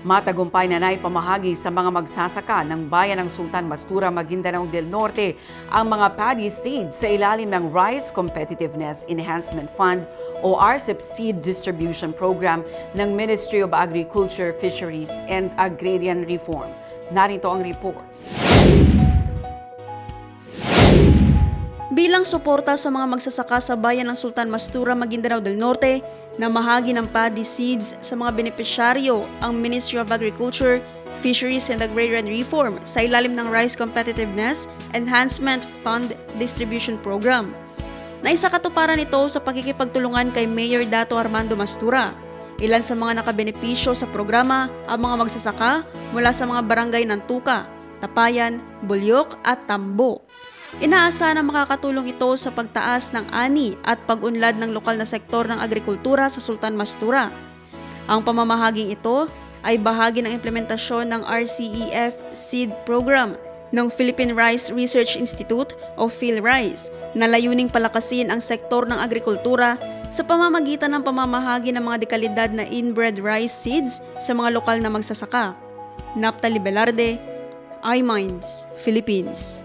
Matagumpay na naipamahagi sa mga magsasaka ng bayan ng Sultan Mastura, Maguindanao del Norte ang mga paddy seeds sa ilalim ng Rice Competitiveness Enhancement Fund o RCEP Seed Distribution Program ng Ministry of Agriculture, Fisheries and Agrarian Reform. Narito ang report. Bilang suporta sa mga magsasaka sa bayan ng Sultan Mastura, Maguindanao del Norte, na mahagi ng paddy seeds sa mga benepisyaryo ang Ministry of Agriculture, Fisheries and Agrarian Reform sa ilalim ng Rice Competitiveness Enhancement Fund Distribution Program. Naisakatuparan ito sa pakikipagtulungan kay Mayor Dato Armando Mastura. Ilan sa mga nakabenepisyo sa programa ang mga magsasaka mula sa mga barangay ng Tuka, Tapayan, Bulyok at Tambo. Inaasahan na makakatulong ito sa pagtaas ng ani at pag-unlad ng lokal na sektor ng agrikultura sa Sultan Mastura. Ang pamamahaging ito ay bahagi ng implementasyon ng RCEF Seed Program ng Philippine Rice Research Institute o PhilRice na layuning palakasin ang sektor ng agrikultura sa pamamagitan ng pamamahagi ng mga dekalidad na inbred rice seeds sa mga lokal na magsasaka. Naphtali Velarde, iMinds, Philippines.